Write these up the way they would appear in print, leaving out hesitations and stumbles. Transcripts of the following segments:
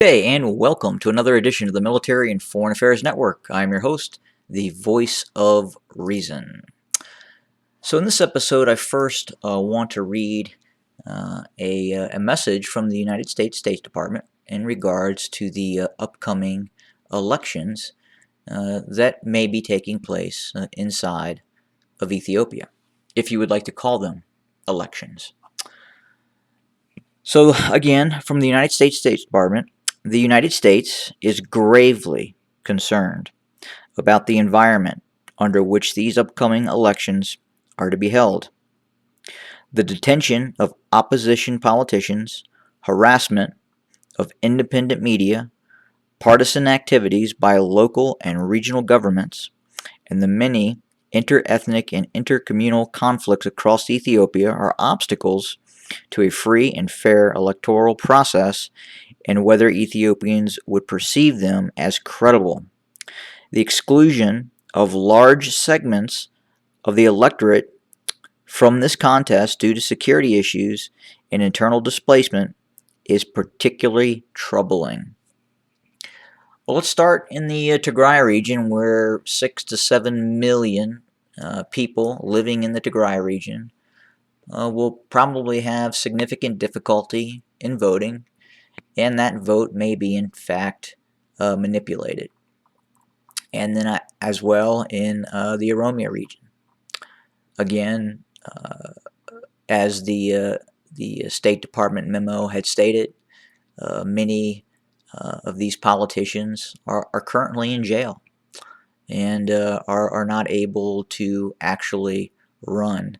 Hey, and welcome to another edition of the Military and Foreign Affairs Network. I'm your host, the voice of reason. So, in this episode, I first want to read a message from the United States State Department in regards to the upcoming elections that may be taking place inside of Ethiopia, if you would like to call them elections. So, again, from the United States State Department, the United States is gravely concerned about the environment under which these upcoming elections are to be held. The detention of opposition politicians, harassment of independent media, partisan activities by local and regional governments, and the many inter-ethnic and intercommunal conflicts across Ethiopia are obstacles to a free and fair electoral process and whether Ethiopians would perceive them as credible. The exclusion of large segments of the electorate from this contest due to security issues and internal displacement is particularly troubling. Well, let's start in the Tigray region, where 6 to 7 million people living in the Tigray region will probably have significant difficulty in voting, and that vote may be, in fact, manipulated. And then as well in the Oromo region. Again, as the State Department memo had stated, many of these politicians are currently in jail and are not able to actually run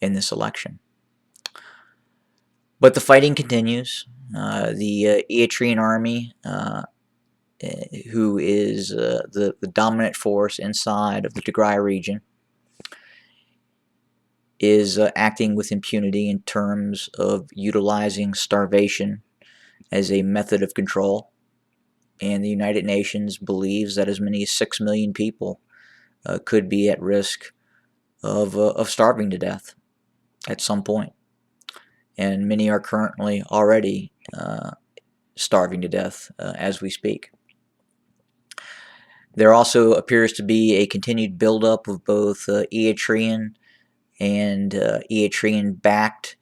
in this election. But the fighting continues. The Eritrean army, who is the dominant force inside of the Tigray region, is acting with impunity in terms of utilizing starvation as a method of control. And the United Nations believes that as many as 6 million people could be at risk of starving to death at some point. And many are currently already starving to death as we speak. There also appears to be a continued buildup of both Eritrean and Eritrean-backed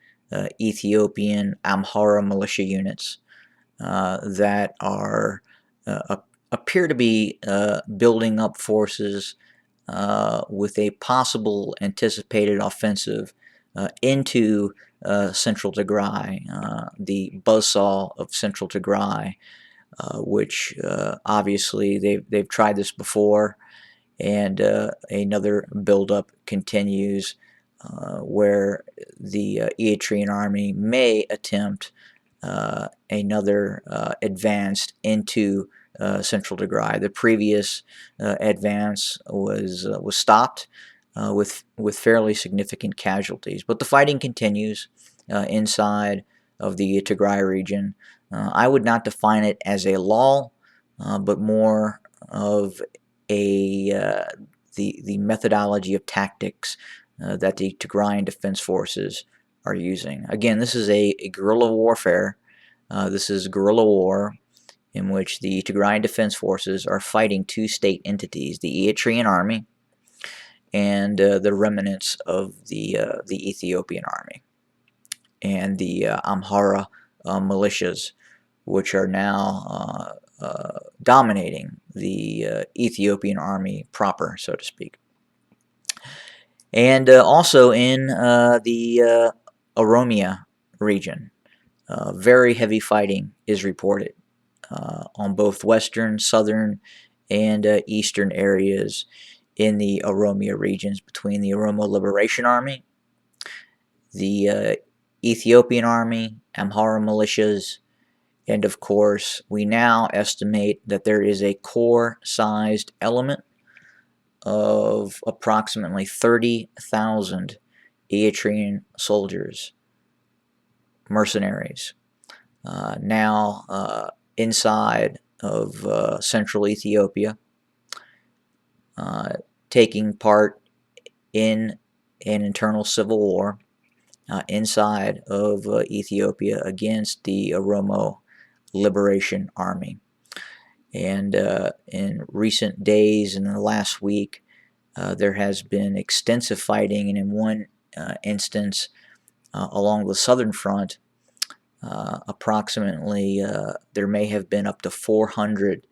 Ethiopian Amhara militia units that are appear to be building up forces with a possible anticipated offensive into central Tigray, the buzzsaw of central Tigray, which obviously they've tried this before, and another buildup continues where the Eritrean army may attempt another advance into central Tigray. The previous advance was stopped with fairly significant casualties, but the fighting continues inside of the Tigray region. I would not define it as a lull, but more of the methodology of tactics that the Tigrayan Defense Forces are using. Again, this is a guerrilla warfare. This is guerrilla war in which the Tigrayan Defense Forces are fighting two state entities, the Eritrean army and the remnants of the Ethiopian army and the Amhara militias, which are now dominating the Ethiopian army proper, so to speak. And also in the Oromia region, very heavy fighting is reported on both western, southern, and eastern areas in the Oromia regions between the Oromo Liberation Army, the Ethiopian Army, Amhara militias, and of course, we now estimate that there is a core-sized element of approximately 30,000 Eritrean soldiers, mercenaries, now inside of central Ethiopia, taking part in an internal civil war inside of Ethiopia against the Oromo Liberation Army. And in recent days, in the last week, there has been extensive fighting, and in one instance, along the southern front, approximately there may have been up to 400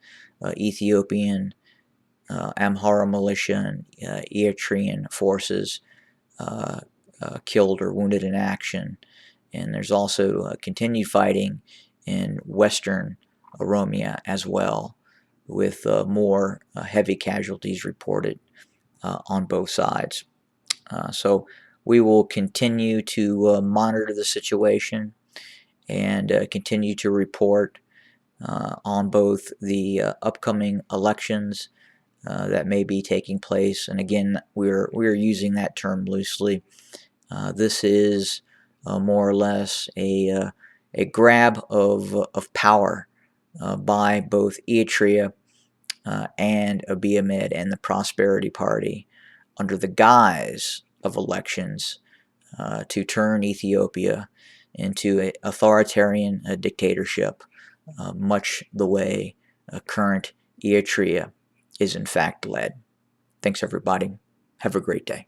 Ethiopian Amhara militia and Eritrean forces killed or wounded in action. And there's also continued fighting in western Oromia as well, with more heavy casualties reported on both sides. So we will continue to monitor the situation and continue to report on both the upcoming elections that may be taking place. And again, we're using that term loosely. This is more or less a grab of power by both Eritrea and Abiy Ahmed and the Prosperity Party under the guise of elections to turn Ethiopia into an authoritarian dictatorship, much the way current Eritrea is in fact led. Thanks, everybody. Have a great day.